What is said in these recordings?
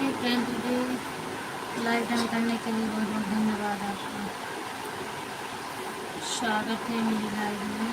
हे friend, video like done करने के लिए बहुत बहुत धन्यवाद आपका। स्वागत है मेरी लाइव में।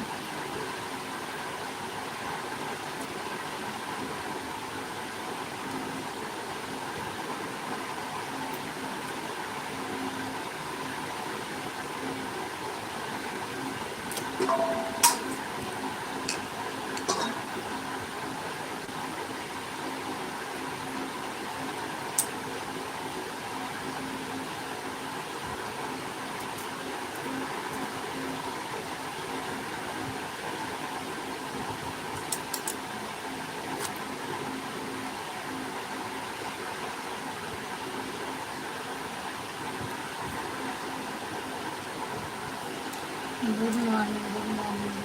Good morning, good morning.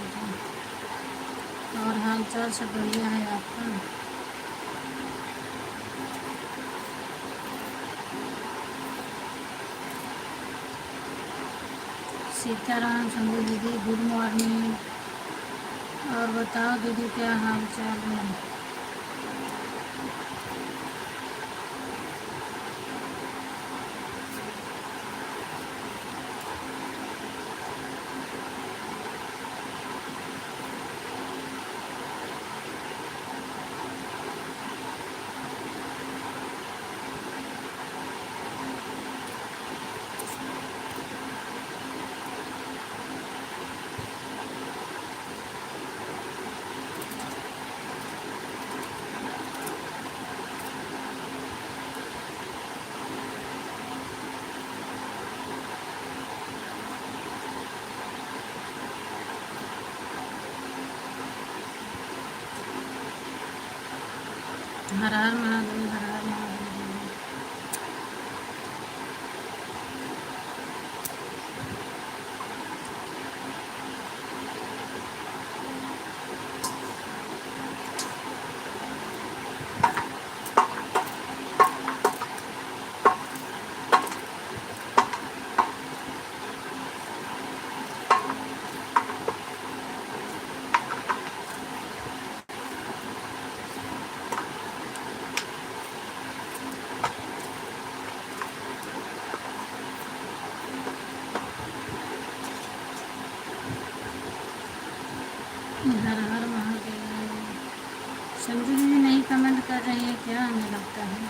और हाल चाल सब बढ़िया है आपका? सीताराम, संजू दीदी गुड मॉर्निंग। और बताओ दीदी, क्या हाल चाल है? हर हर महादेव, हर हर महादेव। हर हर महादेव। संजू दीदी नहीं कमेंट कर रही है क्या? हमें लगता है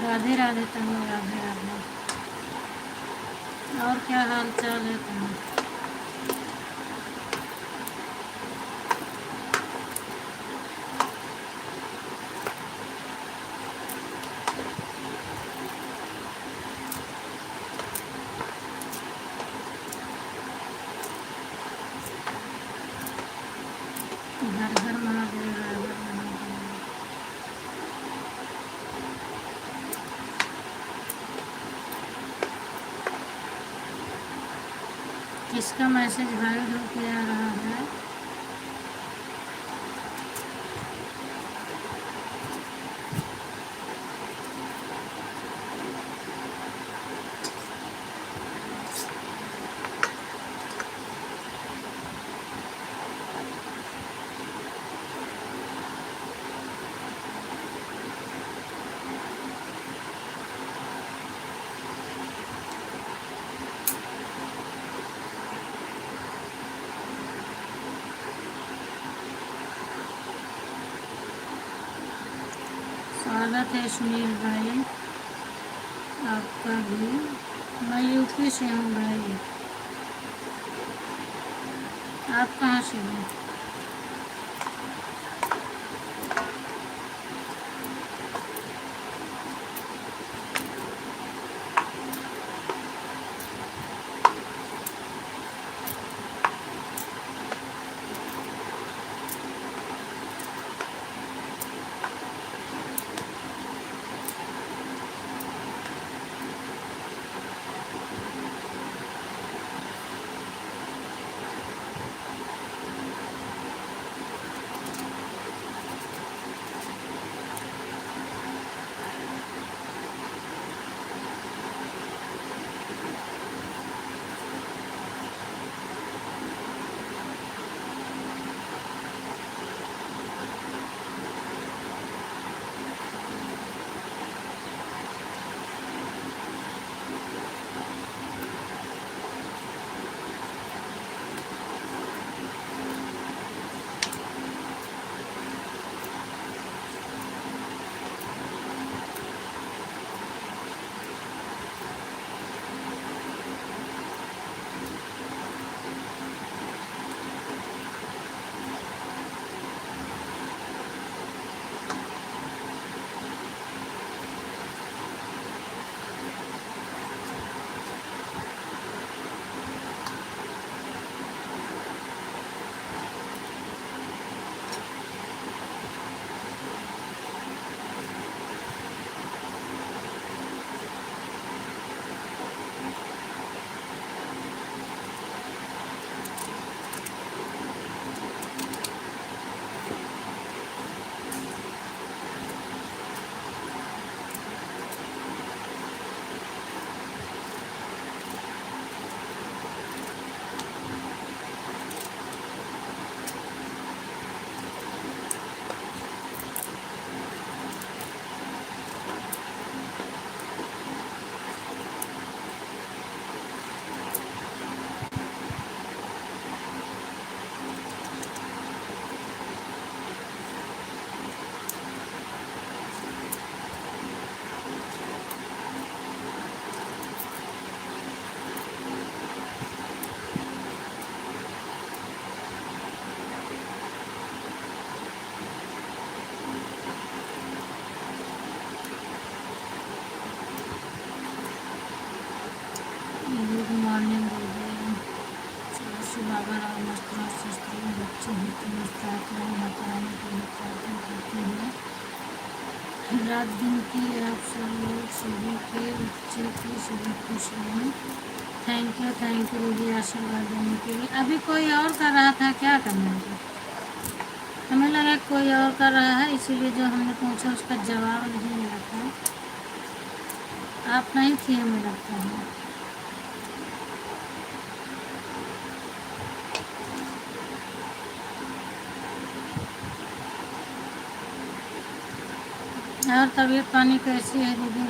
राधे राधे तनु, राधे राधे। और क्या हाल चाल है तनु? हर हर महादेव, हर हर महादेव। किसका मैसेज वायरल हो के आ रहा है? स्वागत है सुनील भाई आपका भी। मैं यूपी से हूँ भाई। आप कहाँ से हैं? गुड मॉर्निंग दीदी। चलो बाबा राम मस्त शस्त्री में बच्चे होते मुस्ताक माता रानी की प्रार्थना करते हैं रात दिन की। आप सब लोग सभी के बच्चे की सभी खुश रहें। थैंक यू दीदी आशीर्वाद देने के लिए। अभी कोई और कर रहा था, क्या करना है? हमें लगा कोई और कर रहा है, इसीलिए जो हमने पूछा उसका जवाब नहीं मिला था। आप नहीं थी हमें लगता है। और तबीयत पानी कैसी है दीदी?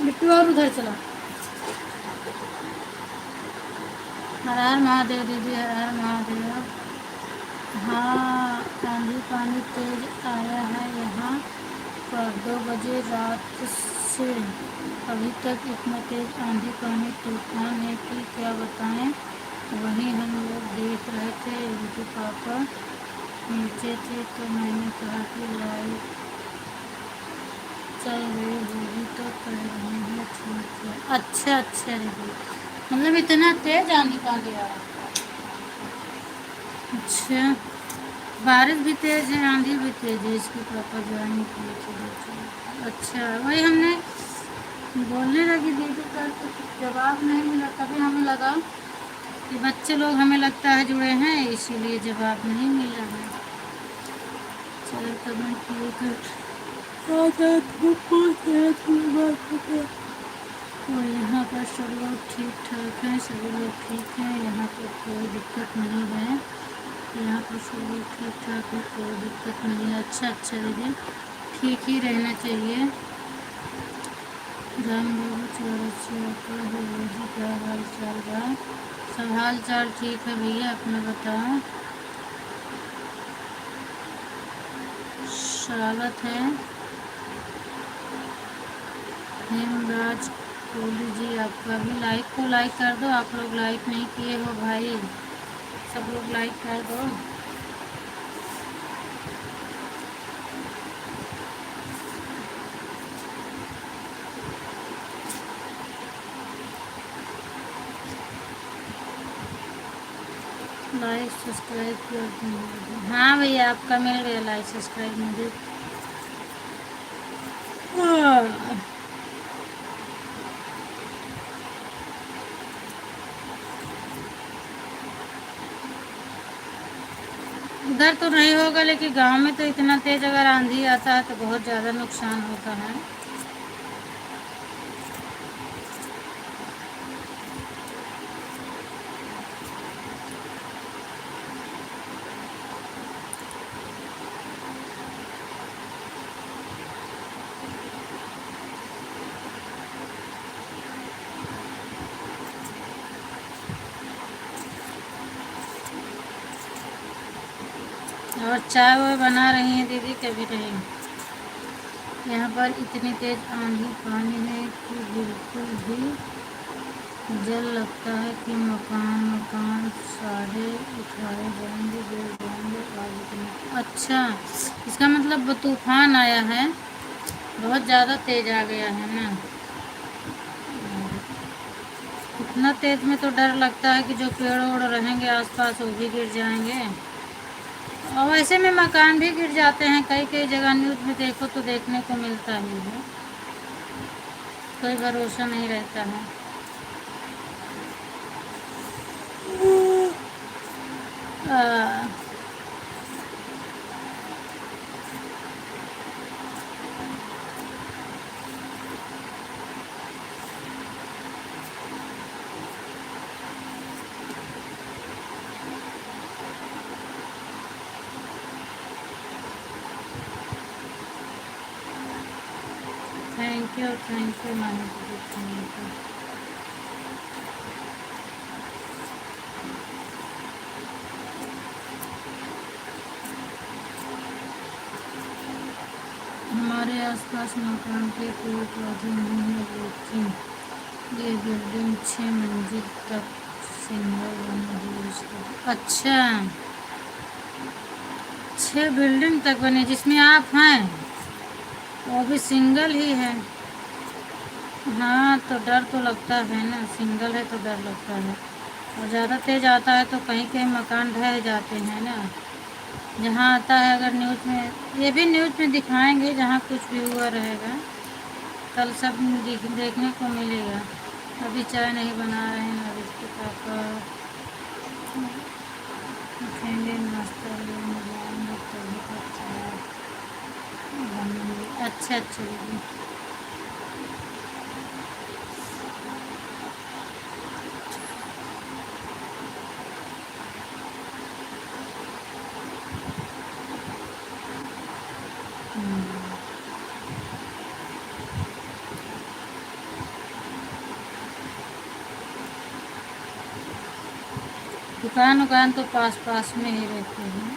बिट्टू और उधर चला। हर हर महादेव दीदी, हर हर महादेव। हाँ, आंधी पानी तेज आया है यहाँ पर 2 बजे रात से अभी तक। इतना तेज आंधी पानी तूफान है कि क्या बताएं। वहीं हम लोग देख रहे थे, उनके पापा नीचे थे तो मैंने कहा कि लाइट चल रही होगी तो कह रहे हैं ठीक है। अच्छा दीदी, मतलब इतना तेज आंधी पानी आ रहा। अच्छा, बारिश भी तेज है, आंधी भी तेज है। इसके पापा ज्वाइन किए थे। अच्छा, वही हमने बोलने लगी दीदी का तो जवाब नहीं मिला, तभी हमें लगा कि बच्चे लोग हमें लगता है जुड़े हैं, इसीलिए जवाब नहीं मिला है। चलो कमेंट किए और यहाँ पर सब लोग ठीक ठाक हैं, सभी लोग ठीक हैं, यहाँ पर कोई दिक्कत नहीं है। यहाँ पर सब लोग ठीक ठाक है, कोई दिक्कत नहीं है। अच्छा दीदी, ठीक ही रहना चाहिए। राम बाबू चौरसिया का है, क्या हाल चाल बा? सब हाल चाल ठीक है भैया, अपना बताओ। स्वागत है हेमराज कोहली जी आपका भी। लाइक कर दो, आप लोग लाइक नहीं किए हो भाई, सब लोग लाइक कर दो। लाइक सब्सक्राइब कर दो। हाँ भैया, आपका मिल गया लाइक सब्सक्राइब मुझे। उधर तो नहीं होगा, लेकिन गांव में तो इतना तेज अगर आंधी आता है तो बहुत ज़्यादा नुकसान होता है। और चाय वाय बना रही हैं दीदी? कभी नहीं। यहाँ पर इतनी तेज आंधी पानी है कि बिल्कुल भी जल लगता है कि मकान मकान सारे उठाए जाएंगे, गिर जाएंगे। आज इतनी अच्छा, इसका मतलब वो तूफान आया है, बहुत ज़्यादा तेज आ गया है ना। इतना तेज में तो डर लगता है कि जो पेड़ ओड़ रहेंगे आसपास वो भी गिर जाएंगे। और ऐसे में मकान भी गिर जाते हैं, कई कई जगह न्यूज़ में देखो तो देखने को मिलता ही है, कोई भरोसा नहीं रहता है। थैंक यू मानी दीदी, थैंक यू। हमारे आसपास मकान के पेड़ पौधे नहीं है, लेकिन ये बिल्डिंग 6 मंजिल तक सिंगल बनी हुई है इसको। अच्छा, 6 बिल्डिंग तक बनी जिसमें आप हैं, वो भी सिंगल ही है। हाँ तो डर तो लगता है ना, सिंगल है तो डर लगता है। और ज़्यादा तेज़ आता है तो कहीं कहीं मकान ढह जाते हैं ना। जहाँ आता है, अगर न्यूज़ में, ये भी न्यूज़ में दिखाएंगे जहाँ कुछ भी हुआ रहेगा, कल सब देखने को मिलेगा। अभी चाय नहीं बना रहे हैं, अभी इसके पापा उठेंगे, नाश्ता लेने जाएंगे तभी तक चाय बनेंगे। अच्छा अच्छा दीदी। दुकान उकान तो पास पास में ही रहते हैं।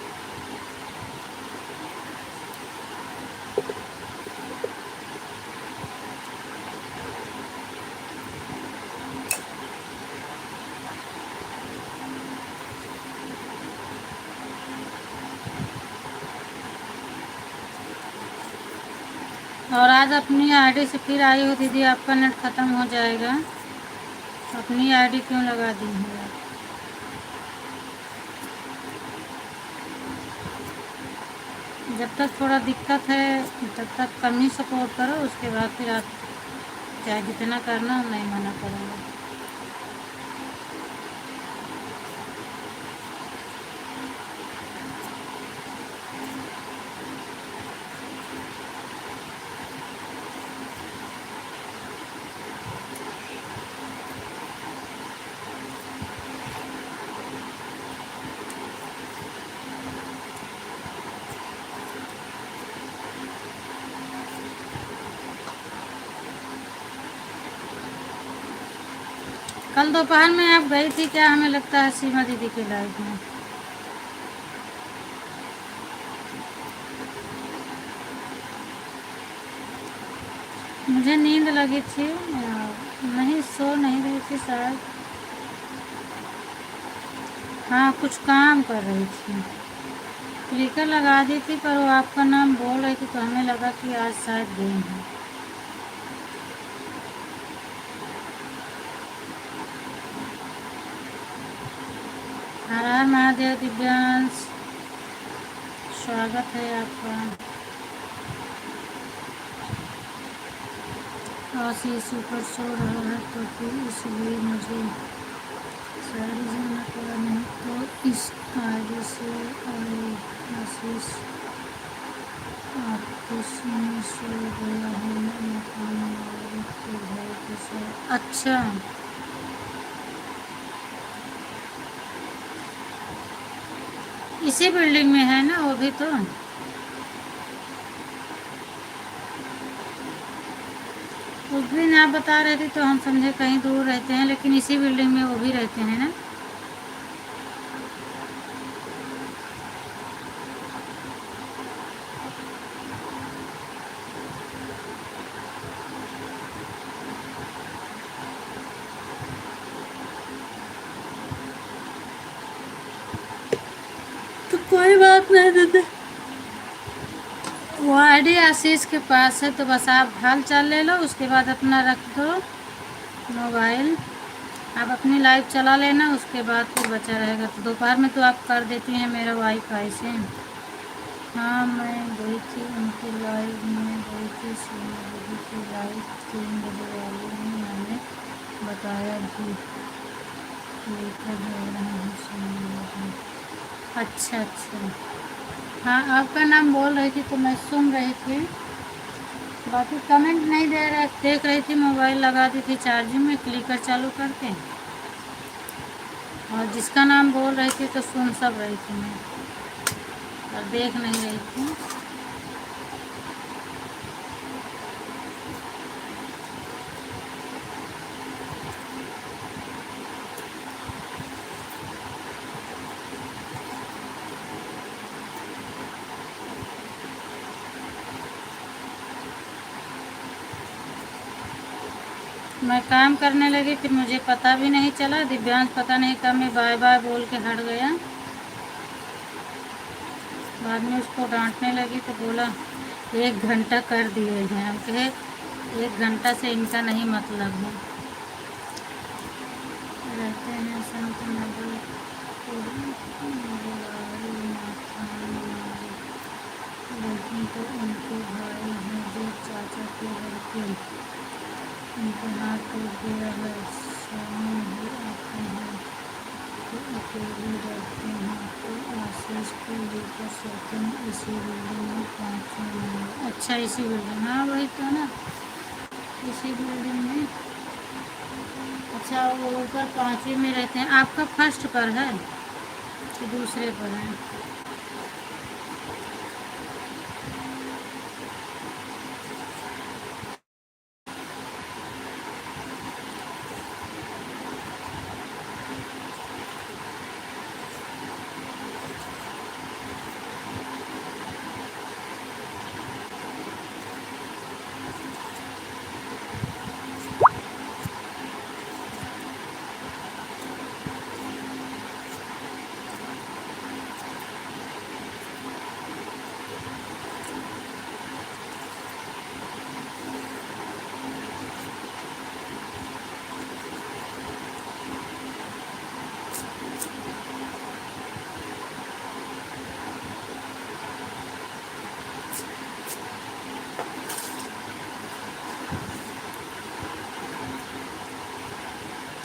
और आज अपनी आईडी से फिर आई हो दीदी, आपका नेट ख़त्म हो जाएगा। अपनी आईडी क्यों लगा दी है आप? जब तक थोड़ा दिक्कत है तब तक कम ही सपोर्ट करो, उसके बाद फिर आप चाहे जितना करना, नहीं मना करूँगा। कल दोपहर में आप गई थी क्या? हमें लगता है सीमा दीदी के लाइफ में। मुझे नींद लगी थी, नहीं सो नहीं रही थी शायद। हाँ कुछ काम कर रही थी, स्पीकर लगा दी थी, पर वो आपका नाम बोल रही थी तो हमें लगा कि आज शायद गई हैं। हर हर महादेव दिव्यांश, स्वागत है आपका। आशीष ऊपर सो रहा है तो फिर इसलिए मुझे सारी जाना पड़ा, नहीं तो इस आईडी से आशीष आपको सुन सो गया है मकान मालिक के घर के साथ। अच्छा, इसी बिल्डिंग में है ना वो भी तो। उस दिन आप बता रहे थे तो हम समझे कहीं दूर रहते हैं, लेकिन इसी बिल्डिंग में वो भी रहते हैं ना। तो कोई बात नहीं दीदी, वो आईडी आशीष के पास है, तो बस आप हाल चाल ले लो, उसके बाद अपना रख दो मोबाइल। आप अपनी लाइव चला लेना, उसके बाद फिर बचा रहेगा। तो दोपहर में तो आप कर देती हैं मेरा वाईफाई से। हाँ मैं गई थी उनकी लाइव में, गई थी 6 बजे की लाइव, 3 बजे वाली में मैंने बताया भी लेकर जा रहा हूँ 6 बजे। अच्छा अच्छा, हाँ आपका नाम बोल रही थी तो मैं सुन रही थी, बाकी कमेंट नहीं दे रहा, देख रही थी। मोबाइल लगा दी थी चार्जिंग में, क्लिकर चालू करके, और जिसका नाम बोल रही थी तो सुन सब रही थी मैं, और देख नहीं रही थी। मैं काम करने लगी, फिर मुझे पता भी नहीं चला। दिव्यांश पता नहीं कब मैं बाय बाय बोल के हट गया। बाद में उसको डांटने लगी तो बोला 1 घंटा कर दिए हैं। हम कहे 1 घंटा से इनका नहीं मतलब है। रहते हैं संत नगर, लेकिन तो उनके भाई हैं जो चाचा के घर के, उनके हाथ टूट गया है, स्वामी भी आते हैं तो अकेले रहते हैं, तो आशीष को लेकर सोते हैं इसी बिल्डिंग में 5वें नंबर। अच्छा इसी बिल्डिंग, हाँ वही तो ना, इसी बिल्डिंग में। अच्छा वो ऊपर 5वीं में रहते हैं। आपका फर्स्ट पर है कि दूसरे पर है?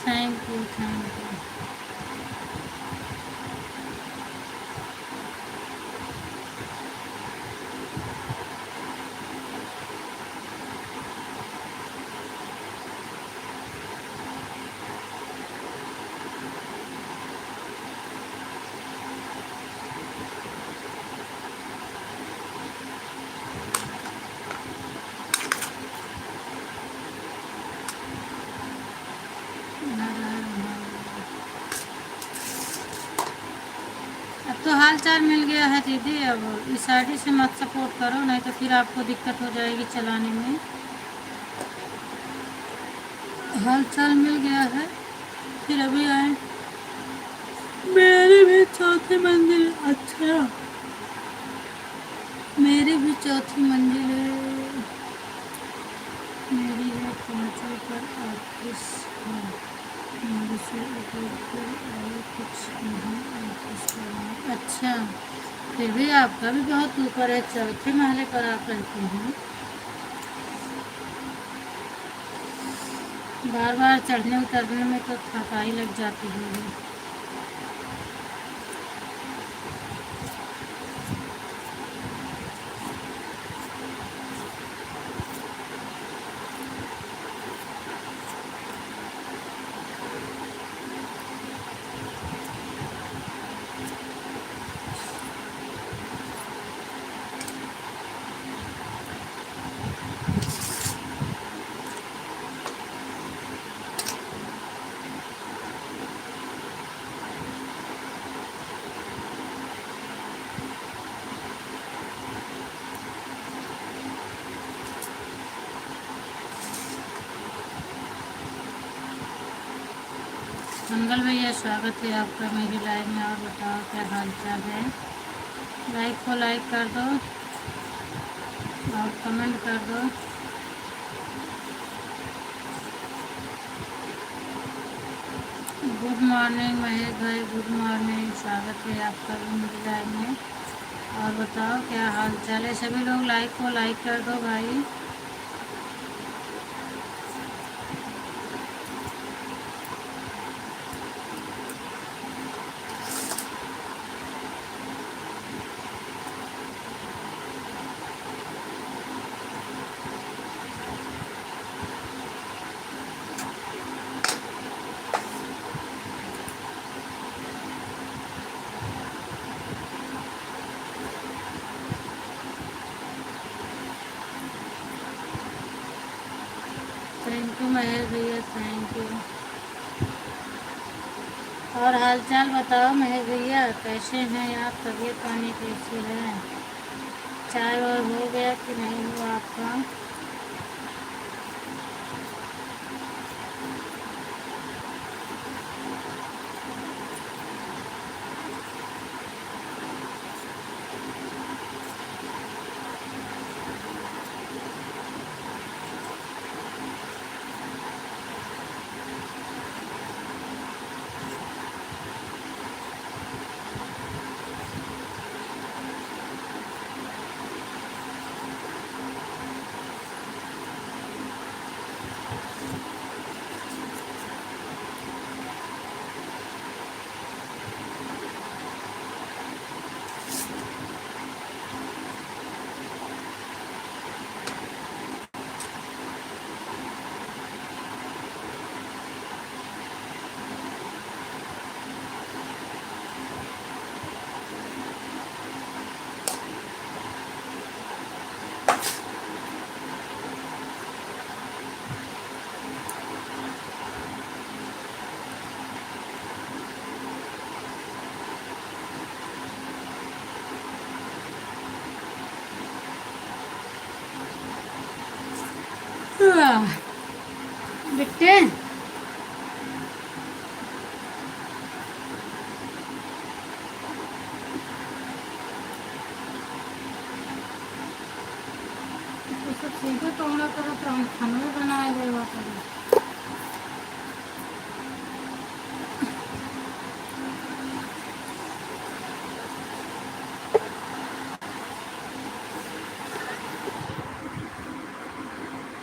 Thank you thank you. अब तो हाल चाल मिल गया है दीदी, अब इस आईडी से मत सपोर्ट करो, नहीं तो फिर आपको दिक्कत हो जाएगी चलाने में। हाल चाल मिल गया है, फिर अभी आए। मेरी भी चौथी मंजिल, अच्छा मेरी भी चौथी मंजिल है, मेरी है 5वीं पर ऑफिस है, मेरे से ऊपर पर और कुछ नहीं ऑफिस का। अच्छा फिर भी आपका भी बहुत ऊपर है, 4थे महले पर आप रहते हैं। बार बार चढ़ने उतरने में तो थकाई लग जाती है। मंगल भैया स्वागत है आपका मेरी लाइव में। और बताओ क्या हाल चाल है। लाइक को लाइक कर दो और कमेंट कर दो। गुड मॉर्निंग महेश भाई, गुड मॉर्निंग, स्वागत है आपका भी मेरी लाइव में। और बताओ क्या हाल चाल है। सभी लोग लाइक को लाइक कर दो भाई। थैंक यू महेश भैया, थैंक यू। और हालचाल बताओ महेश भैया, कैसे हैं आप, तबीयत पानी कैसी है। चाय और हो गया कि नहीं हुआ आपका। बिट्टे सब सीधे तोड़ा करो तो हम खाना भी बनाए गए वापस।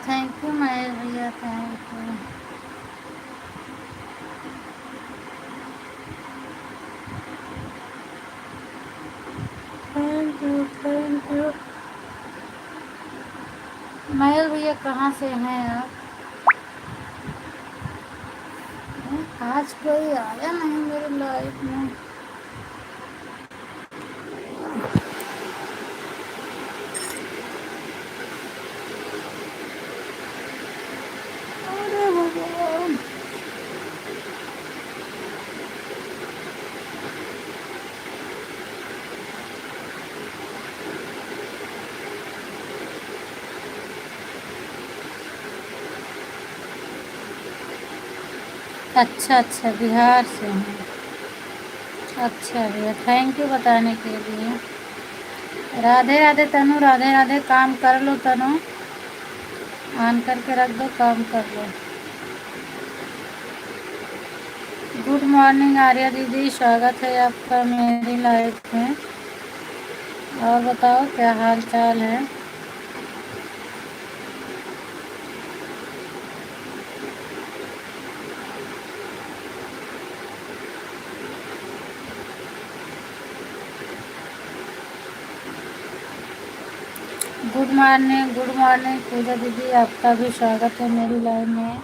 थैंक यू महेश भैया, thank you. Thank you, thank you. Mahesh भैया कहाँ से हैं आप। आज कोई आया नहीं मेरे लाइफ में। अरे भगवान, अच्छा अच्छा, बिहार से हैं। अच्छा भैया, थैंक यू बताने के लिए। राधे राधे तनु, राधे राधे। काम कर लो तनु, ऑन करके रख दो, काम कर लो। गुड मॉर्निंग आर्या दीदी, स्वागत है आपका मेरी लाइफ में। और बताओ क्या हाल चाल है। गुड मॉर्निंग पूजा दीदी, आपका भी स्वागत है मेरी लाइफ में।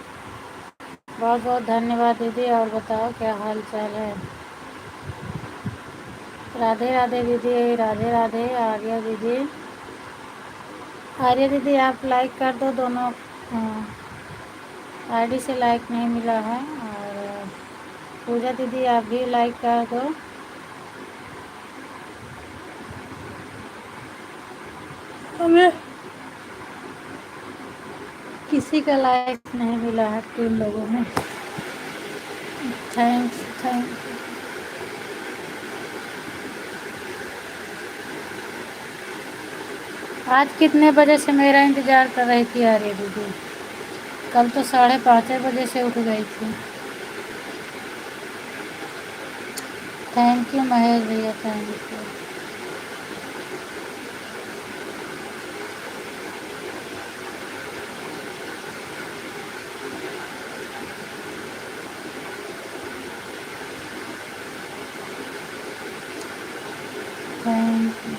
बहुत बहुत धन्यवाद दीदी। और बताओ क्या हाल चाल है। राधे राधे दीदी, राधे राधे आर्या दीदी। आर्या दीदी आप लाइक कर दो दोनों। आईडी से लाइक नहीं मिला है। और पूजा दीदी आप भी लाइक कर दो। हमें किसी का लाइक नहीं मिला है 3 लोगों में। Thank you, thank you. आज कितने बजे से मेरा इंतज़ार कर रही थी आर्य दीदी? कल तो 5:30 बजे से उठ गई थी। थैंक यू महेश भैया, thank you. Thank you.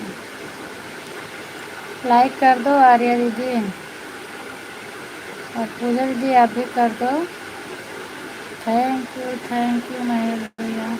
Like कर दो आर्या दीदी, और पूजा दीदी आप भी कर दो। थैंक यू महेश भैया।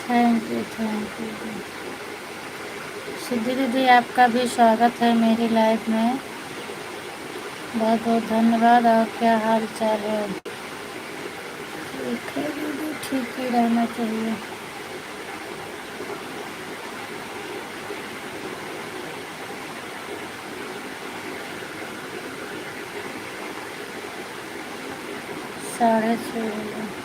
Thank you, thank you. Siddhi दीदी आपका भी स्वागत है मेरी लाइफ में। बहुत बहुत धन्यवाद। और क्या हाल चाल है? ठीक है दीदी, ठीक ही रहना चाहिए। साढ़े 6 बजे।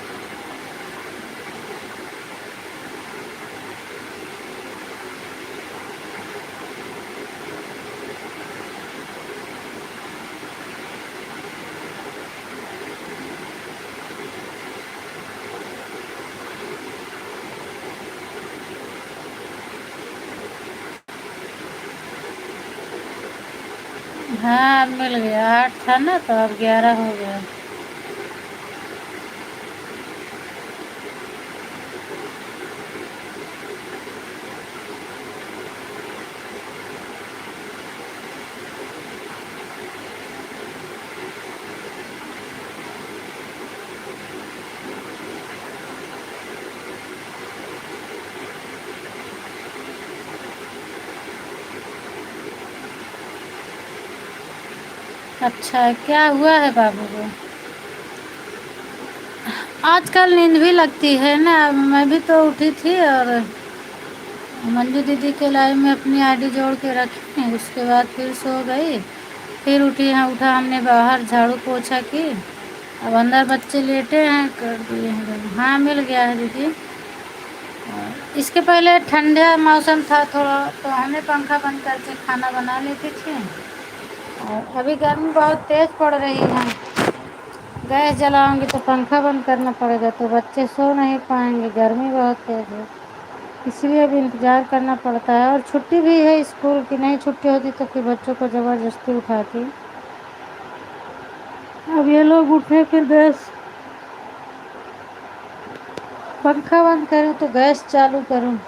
हाँ, अब मिल गया। 8 था ना, तो अब 11 हो गया। अच्छा, क्या हुआ है बाबू को? आजकल नींद भी लगती है ना। मैं भी तो उठी थी और मंजू दीदी के लाइव में अपनी आईडी जोड़ के रखी, उसके बाद फिर सो गई। फिर उठी, हाँ उठा, हमने बाहर झाड़ू पोछा की। अब अंदर बच्चे लेटे हैं, कर दिए हैं। हाँ, मिल गया है दीदी। इसके पहले ठंडा मौसम था थोड़ा, तो हमने पंखा बंद करके खाना बना लेती थी। और अभी गर्मी बहुत तेज़ पड़ रही है। गैस जलाऊंगी तो पंखा बंद करना पड़ेगा, तो बच्चे सो नहीं पाएंगे, गर्मी बहुत तेज़ है। इसलिए अभी इंतज़ार करना पड़ता है। और छुट्टी भी है स्कूल की, नहीं छुट्टी होती तो फिर बच्चों को ज़बरदस्ती उठाती। अब ये लोग उठे, फिर गैस पंखा बंद करूँ तो गैस चालू करूँ।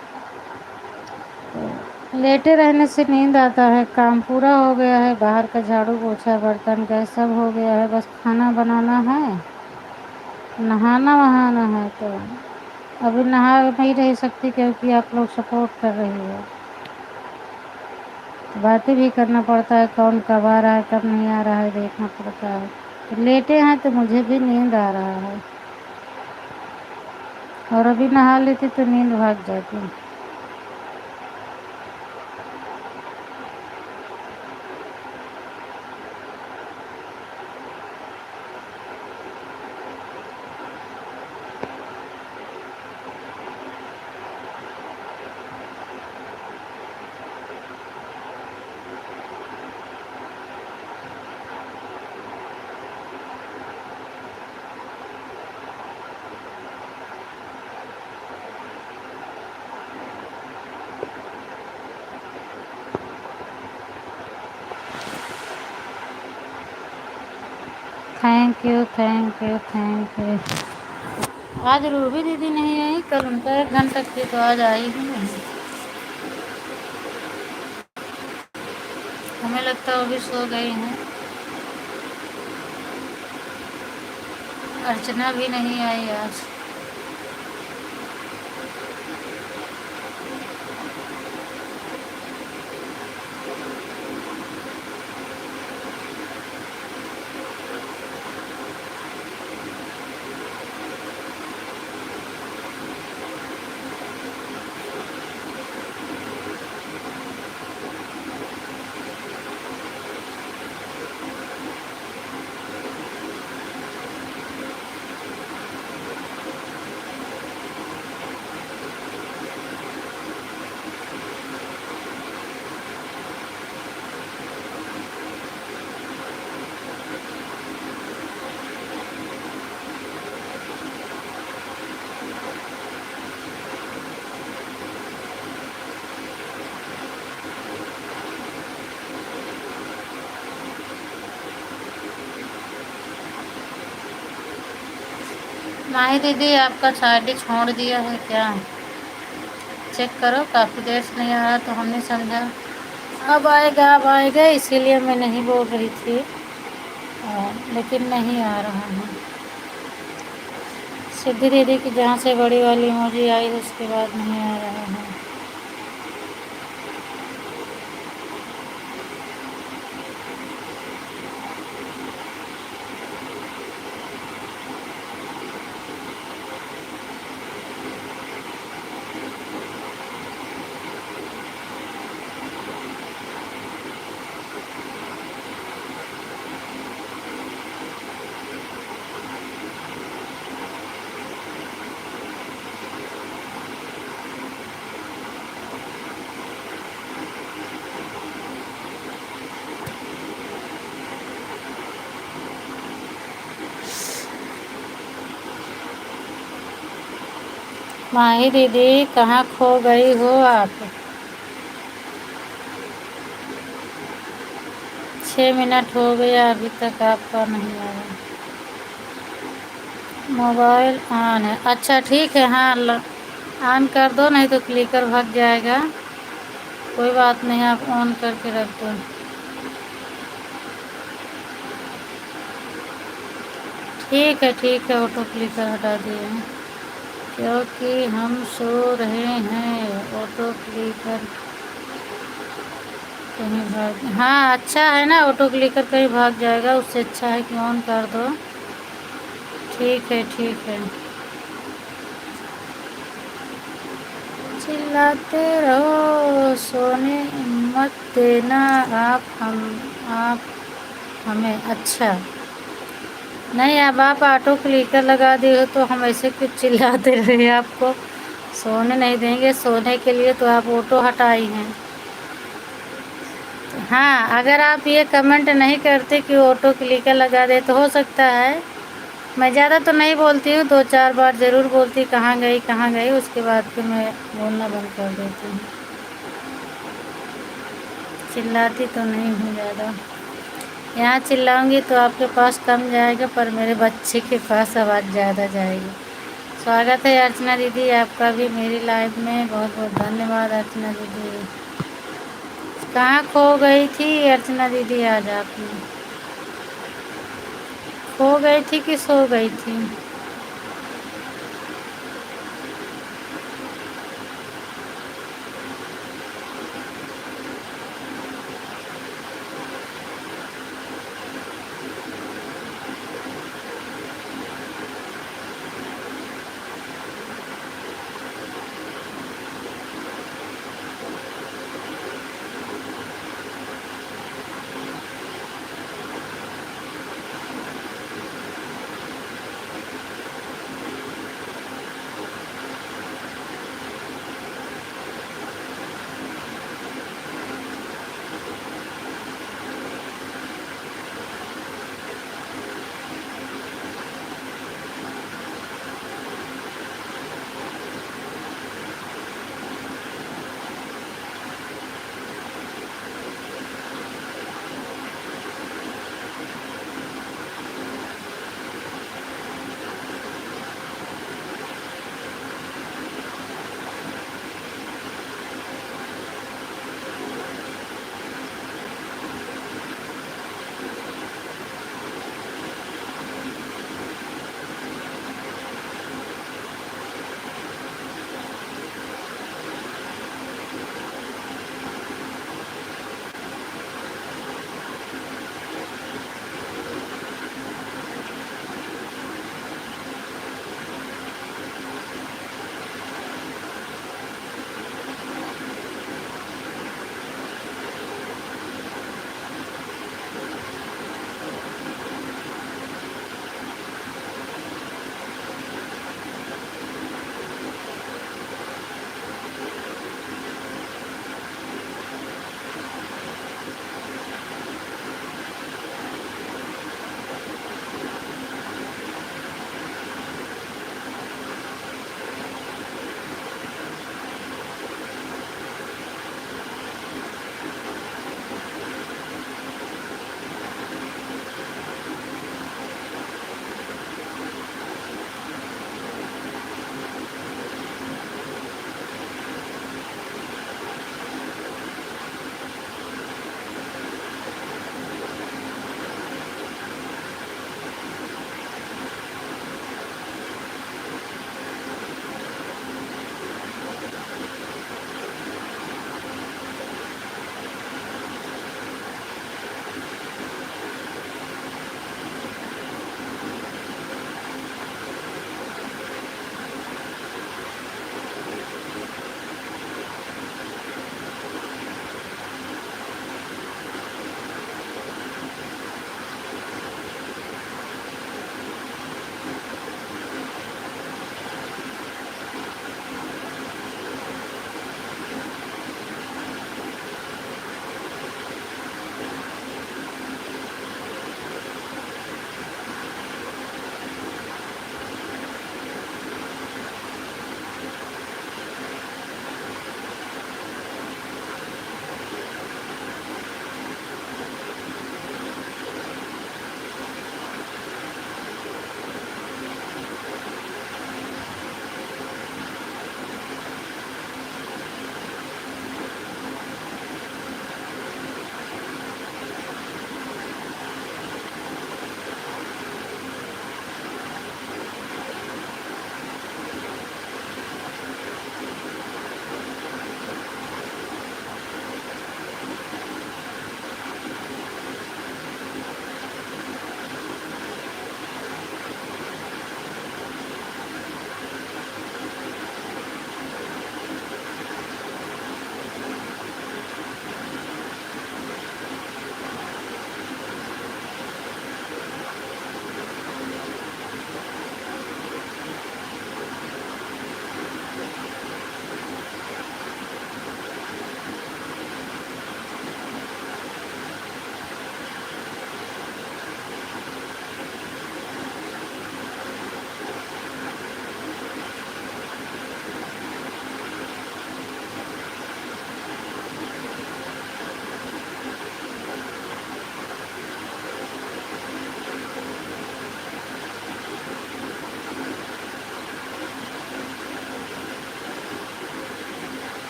लेटे रहने से नींद आता है। काम पूरा हो गया है, बाहर का झाड़ू पोछा बर्तन गैस सब हो गया है, बस खाना बनाना है, नहाना वहाना है। तो अभी नहा नहीं रह सकती क्योंकि आप लोग सपोर्ट कर रही है। बातें भी करना पड़ता है, कौन कब आ रहा है कब नहीं आ रहा है देखना पड़ता है। तो लेटे हैं तो मुझे भी नींद आ रहा है, और अभी नहा लेती तो नींद भाग जाती। Thank you, thank you, thank you. आज रूबी दीदी नहीं आई, कल उनका 1 घंटा थी, तो आज आई ही नहीं। हमें लगता है वो भी सो गई हैं। अर्चना भी नहीं आई आज। माही दीदी आपका चार्डी छोड़ दिया है क्या? चेक करो, काफ़ी देर से नहीं आ रहा तो हमने समझा अब आएगा इसीलिए मैं नहीं बोल रही थी। लेकिन नहीं आ रहा है। सिद्धि दीदी की जहाँ से बड़ी वाली इमोजी आई उसके बाद नहीं आ रहा है। माही दीदी कहाँ खो गई हो आप? 6 मिनट हो गया अभी तक आपका नहीं आया। मोबाइल ऑन है, अच्छा ठीक है। हाँ ऑन कर दो, नहीं तो क्लिकर भाग जाएगा। कोई बात नहीं, आप ऑन करके रख दो। ठीक है, ऑटो क्लिकर हटा दिए क्योंकि हम सो रहे हैं। ऑटो क्लिकर कहीं भाग, हाँ अच्छा है ना, ऑटो क्लिकर कहीं भाग जाएगा, उससे अच्छा है कि ऑन कर दो। ठीक है। चिल्लाते रहो, सोने मत देना आप हमें। अच्छा नहीं, अब आप ऑटो क्लिकर लगा दिए हो तो हम ऐसे कुछ चिल्लाते रहे आपको। सोने नहीं देंगे, सोने के लिए तो आप ऑटो हटाई हैं। हाँ अगर आप ये कमेंट नहीं करते कि ऑटो क्लिकर लगा दे तो हो सकता है। मैं ज़्यादा तो नहीं बोलती हूँ, 2-4 बार ज़रूर बोलती कहाँ गई, उसके बाद फिर मैं बोलना बंद कर देती हूँ। चिल्लाती तो नहीं हूँ ज़्यादा। यहाँ चिल्लाऊंगी तो आपके पास कम जाएगा, पर मेरे बच्चे के पास आवाज़ ज़्यादा जाएगी। स्वागत है अर्चना दीदी आपका भी मेरी लाइफ में, बहुत बहुत धन्यवाद अर्चना दीदी। कहाँ खो गई थी अर्चना दीदी आज आपने? खो गई थी कि सो गई थी?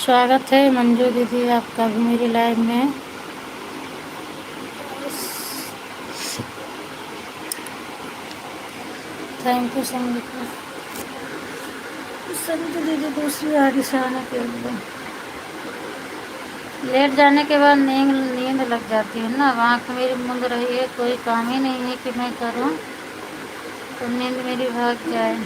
स्वागत है मंजू दीदी आपका भी मेरी लाइव में। Thank you Sangeeta. संगीता दीदी दूसरी आगे से आने के लिए लेट जाने के बाद नींद नींद लग जाती है ना। आँख मेरी मूंद रही है, कोई काम ही नहीं है कि मैं करूँ तो नींद मेरी भाग जाए।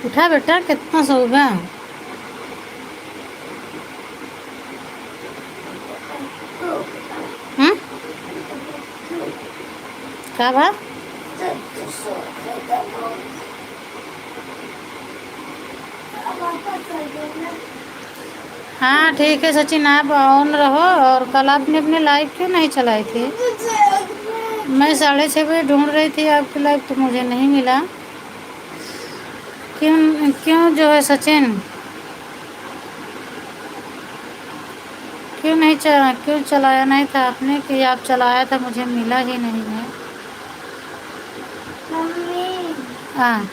उठा बेटा, कितना सोगा? हम्म, क्या बात? हाँ ठीक है सचिन, आप ऑन रहो। और कल आपने अपने लाइव क्यों नहीं चलाई थी? मैं 6:30 बजे ढूंढ रही थी आपकी लाइव, तो मुझे नहीं मिला। क्यों क्यों जो है सचिन, क्यों चलाया नहीं था आपने? कि आप चलाया था, मुझे मिला ही नहीं है। हाँ,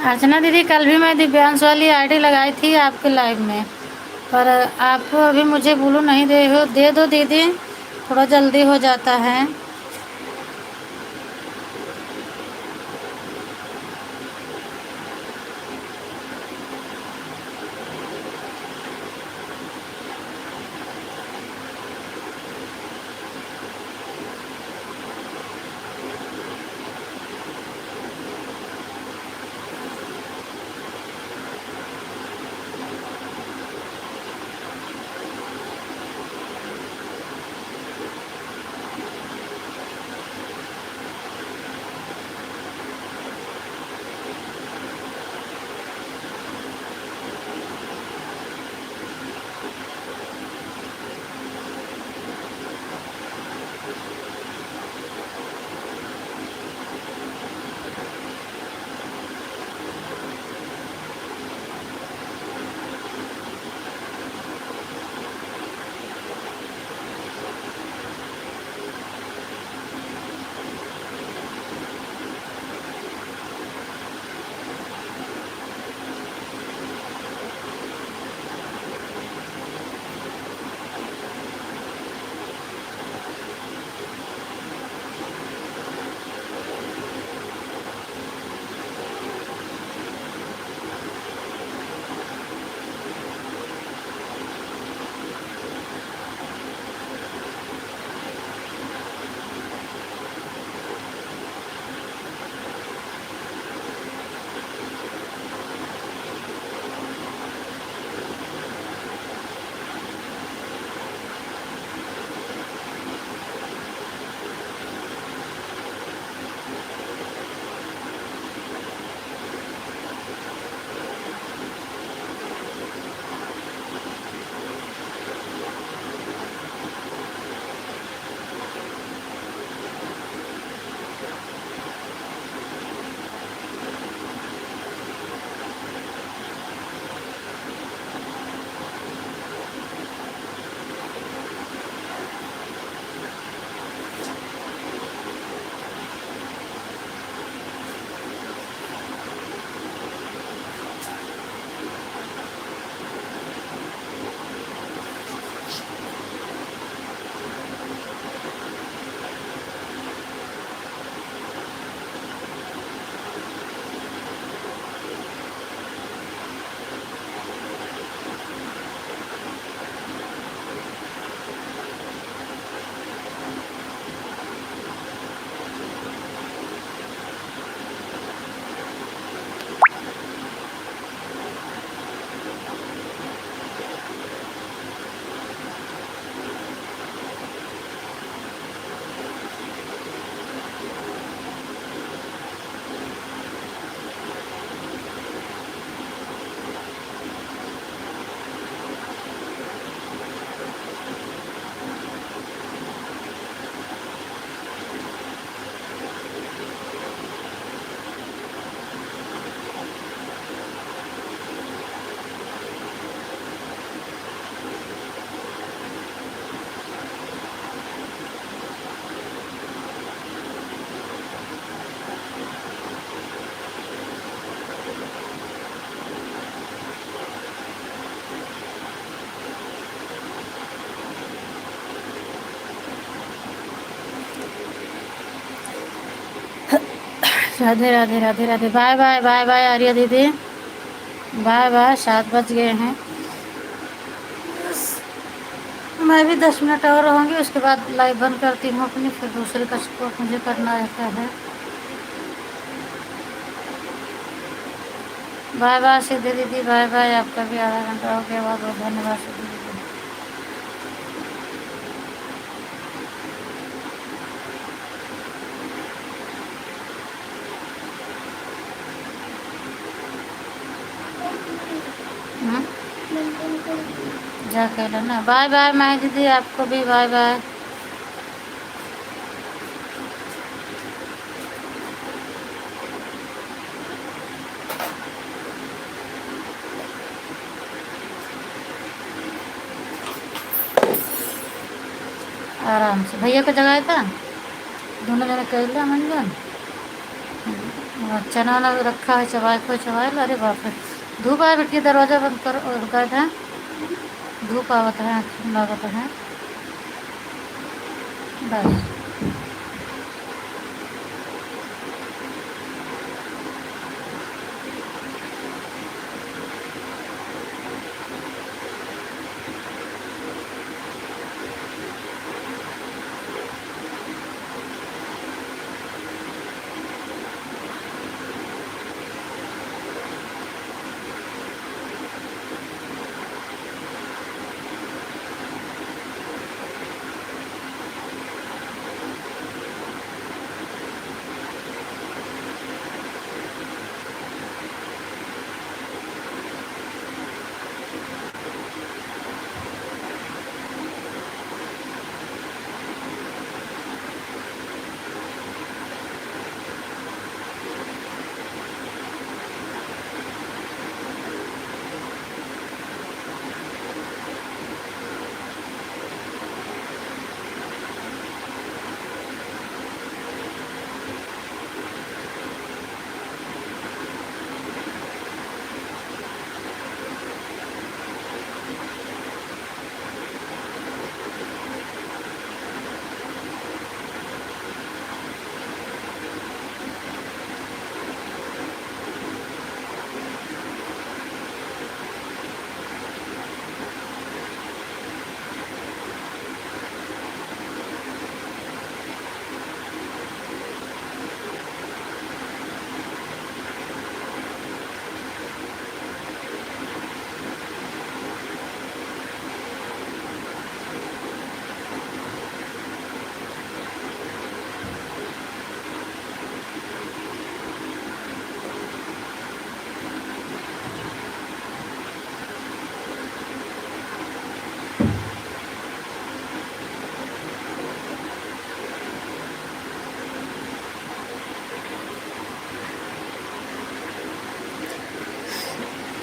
अर्चना दीदी, कल भी मैं दिव्यांश वाली आईडी लगाई थी आपके लाइव में, पर आप अभी मुझे बोलो नहीं दे हो। दे दो दीदी, थोड़ा जल्दी हो जाता है। Radhe Radhe Radhe Radhe. Bye bye bye bye Arya दीदी, बाय बाय। 7 बज गए हैं। मैं भी 10 मिनट और रहूँगी, उसके बाद लाइव बंद करती हूँ अपनी, फिर दूसरे का सपोर्ट मुझे करना रहता है। बाय बाय सीधे दीदी, बाय बाय। आपका भी आधा घंटा हो गया। बहुत बहुत धन्यवाद सीधे दीदी। जा के लेना। बाय बाय माई दीदी, आपको भी बाय बाय। आराम से भैया को जगाया था, दोनों जने कर लिया मंजन। चना ना रखा है, चबाए को चबाए। अरे बाप रे, धूप आए बेटी, दरवाजा बंद करो। रुका था, धूप आवत है, लागत है। बस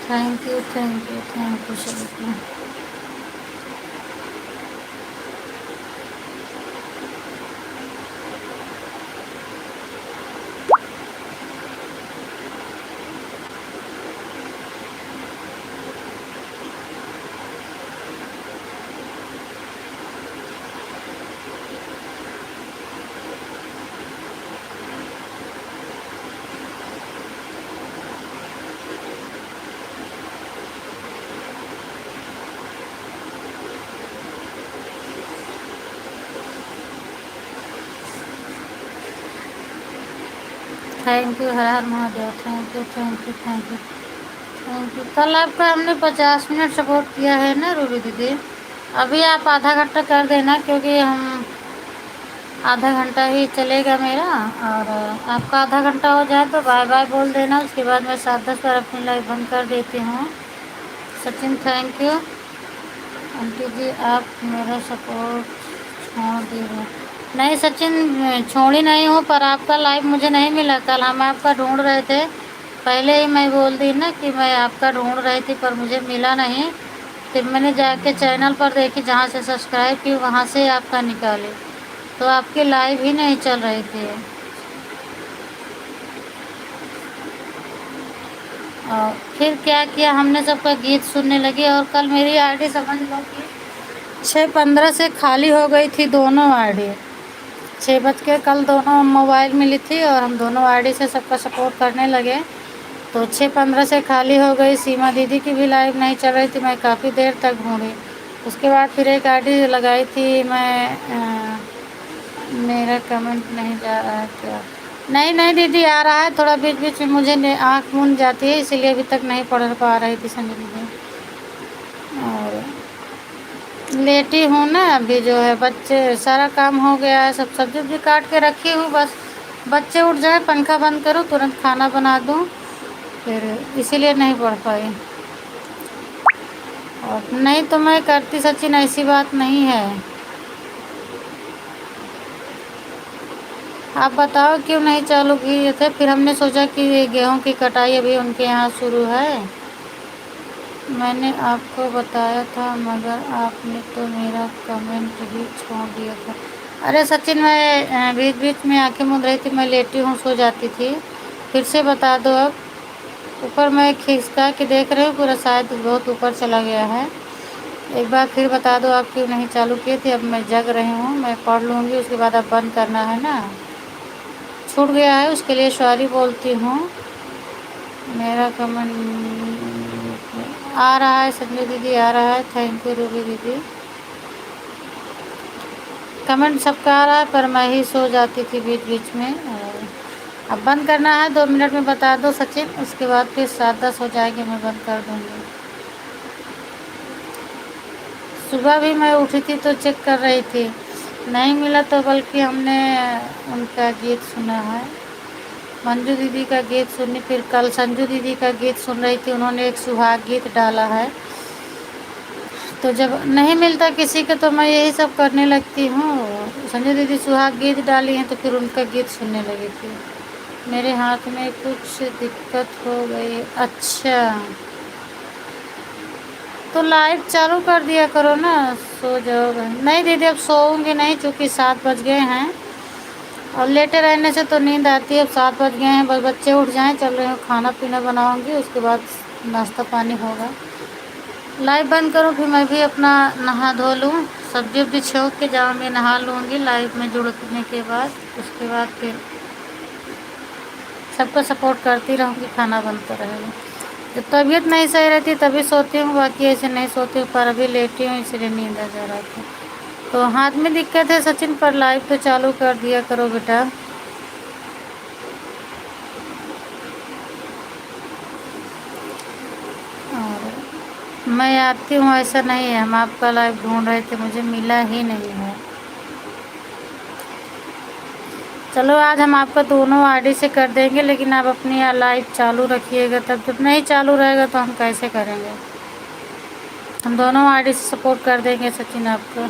thank you thank you thank you सभी को। थैंक यू, हर हर Mahadev. Thank you thank you thank you thank you. कल आपका हमने 50 मिनट सपोर्ट किया है ना रूबी दीदी, अभी आप आधा घंटा कर देना, क्योंकि हम आधा घंटा ही चलेगा मेरा, और आपका आधा घंटा हो जाए तो बाय बाय बोल देना। उसके बाद मैं 7-10 पर अपनी लाइव बंद कर देती हूँ। Sachin thank you. आंटी जी आप मेरा सपोर्ट छोड़ दी हो। नहीं सचिन, छोड़ी नहीं हूँ, पर आपका लाइव मुझे नहीं मिला। कल हम आपका ढूंढ रहे थे, पहले ही मैं बोल दी ना कि मैं आपका ढूंढ रही थी, पर मुझे मिला नहीं। फिर मैंने जाके चैनल पर देखी, जहाँ से सब्सक्राइब की वहाँ से आपका निकाली, तो आपकी लाइव ही नहीं चल रही थी। और फिर क्या किया हमने, सबका गीत सुनने लगी, और कल मेरी आईडी समझ लो कि 6:15 से खाली हो गई थी, दोनों आईडी। 6 बज के कल दोनों मोबाइल मिली थी और हम दोनों आईडी से सबका सपोर्ट करने लगे। तो 6:15 से खाली हो गई। सीमा दीदी की भी लाइव नहीं चल रही थी, मैं काफ़ी देर तक ढूंढी। उसके बाद फिर एक आईडी लगाई थी मैं। मेरा कमेंट नहीं जा रहा है क्या? नहीं नहीं दीदी, आ रहा है थोड़ा, बीच बीच में मुझे आँख मूंद जाती है, इसीलिए अभी तक नहीं पढ़ पा रही थी संजय दीदी। और लेटी हूँ ना अभी, जो है बच्चे, सारा काम हो गया है, सब सब्जी उब्जी काट के रखी हूँ, बस बच्चे उठ जाए पंखा बंद करूँ तुरंत खाना बना दूँ, फिर इसीलिए नहीं पढ़ पाई। और नहीं तो मैं करती सचिन, ऐसी बात नहीं है। आप बताओ क्यों नहीं चालू किए थे? फिर हमने सोचा कि गेहूं की कटाई अभी उनके यहाँ शुरू है। मैंने आपको बताया था मगर आपने तो मेरा कमेंट ही छोड़ दिया था। अरे सचिन, मैं बीच बीच में आंखें मूंद रही थी, मैं लेटी हूँ, सो जाती थी। फिर से बता दो अब। ऊपर मैं खिसका के देख रही हूँ, पूरा शायद बहुत ऊपर चला गया है। एक बार फिर बता दो आप क्यों नहीं चालू किए थे? अब मैं जग रही हूँ, मैं पढ़ लूँगी, उसके बाद अब बंद करना है ना। छूट गया है उसके लिए सॉरी बोलती हूँ। मेरा कमेंट आ रहा है संजय दीदी, आ रहा है। थैंक यू रूबी दीदी। कमेंट सबका आ रहा है पर मैं ही सो जाती थी बीच बीच में। और अब बंद करना है, 2 मिनट में बता दो सचिन, उसके बाद फिर 7-10 हो जाएगी, मैं बंद कर दूँगी। सुबह भी मैं उठी थी तो चेक कर रही थी, नहीं मिला तो बल्कि हमने उनका गीत सुना है, मंजू दीदी का गीत सुनी। फिर कल संजू दीदी का गीत सुन रही थी, उन्होंने एक सुहाग गीत डाला है। तो जब नहीं मिलता किसी का तो मैं यही सब करने लगती हूँ। संजू दीदी सुहाग गीत डाली हैं तो फिर उनका गीत सुनने लगी थी। मेरे हाथ में कुछ दिक्कत हो गई। अच्छा, तो लाइव चालू कर दिया करो ना, सो जाओ। नहीं दीदी, अब सोऊंगी नहीं, चूँकि 7 बज गए हैं और लेटे रहने से तो नींद आती है। अब 7 बज गए हैं, बस बच्चे उठ जाएं, चल रही हूँ, खाना पीना बनाऊंगी, उसके बाद नाश्ता पानी होगा। लाइव बंद करूँ फिर मैं भी अपना नहा धो लूँ, सब्जी उब्जी छोंक के जाऊँगी, नहा लूँगी लाइव में जुड़ने के बाद। उसके बाद फिर सबको सपोर्ट करती रहूँगी, खाना बनता रहेगा। जब तबीयत नहीं सही रहती तभी सोती हूँ, बाकी ऐसे नहीं सोती हूँ। पर अभी लेटी हूँ इसलिए नींद आ जा रहा था। तो हाथ में दिक्कत है सचिन, पर लाइव तो चालू कर दिया करो बेटा। और मैं आती हूँ ऐसा नहीं है, हम आपका लाइव ढूंढ रहे थे, मुझे मिला ही नहीं है। चलो आज हम आपका दोनों आईडी से कर देंगे, लेकिन आप अपनी लाइव चालू रखिएगा, तब जब नहीं चालू रहेगा तो हम कैसे करेंगे? हम दोनों आईडी से सपोर्ट कर देंगे सचिन आपको।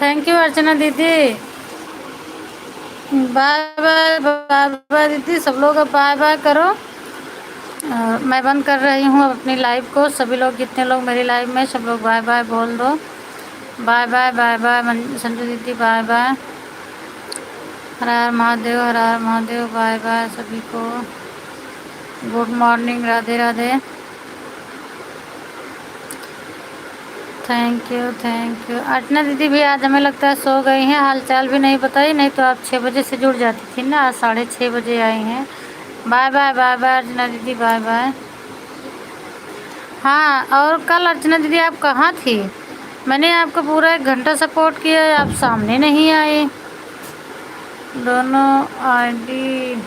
थैंक यू अर्चना दीदी। बाय बाय बाय बाय दीदी, सब लोग अब बाय बाय करो। मैं बंद कर रही हूँ अपनी लाइव को। सभी लोग, जितने लोग मेरी लाइव में, सब लोग बाय बाय बोल दो। Bye bye bye bye Sanju दीदी, बाय बाय। हर हर महादेव, हर हर महादेव, बाय बाय सभी को। Good morning, Radhe Radhe. Thank you thank you. Archana दीदी भी आज हमें लगता है सो गई हैं, हालचाल भी नहीं बताई, नहीं तो आप 6 बजे से जुड़ जाती थी ना, आज 6:30 बजे आई हैं। बाय बाय बाय बाय अर्चना दीदी, बाय बाय। हाँ, और कल अर्चना दीदी आप कहाँ थी? मैंने आपको पूरा 1 घंटा सपोर्ट किया, आप सामने नहीं आए। दोनों आईडी,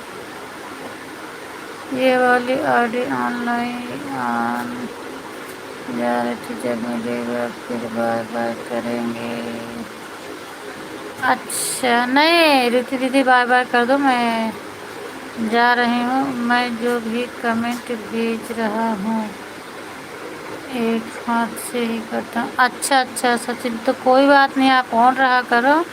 ये वाली आईडी ऑनलाइन जा रही थी, जब मिलेगा फिर बाय बाय करेंगे। अच्छा, नहीं रीति दीदी बाय बाय कर दो, मैं जा रही हूँ। मैं जो भी कमेंट भेज रहा हूँ एक हाथ से ही करता हूँ। अच्छा अच्छा सचिन, तो कोई बात नहीं, आप ऑन रहा करो,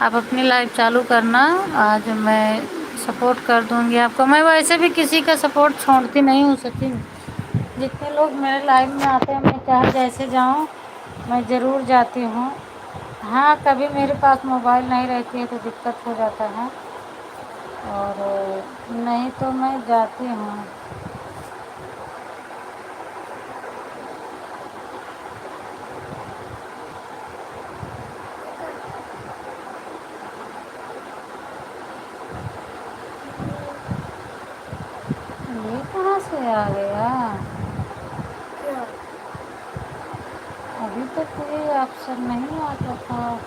आप अपनी लाइव चालू करना, आज मैं सपोर्ट कर दूँगी आपको। मैं वैसे भी किसी का सपोर्ट छोड़ती नहीं हूँ सचिन, जितने लोग मेरे लाइव में आते हैं, मैं चाहे जैसे जाऊँ, मैं ज़रूर जाती हूँ। हाँ, कभी मेरे पास मोबाइल नहीं रहती है तो दिक्कत हो जाता है, और नहीं तो मैं जाती हूँ। ये कहाँ से आ गया? क्या? अभी तक तो ये ऑप्शन नहीं आता था।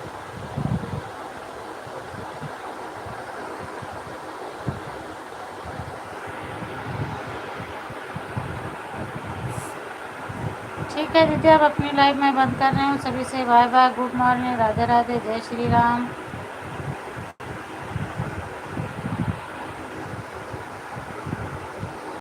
ठीक है दीदी, अब अपनी लाइव मैं बंद कर रही हूँ। सभी से bye bye, good morning, Radhe Radhe, जय श्री राम।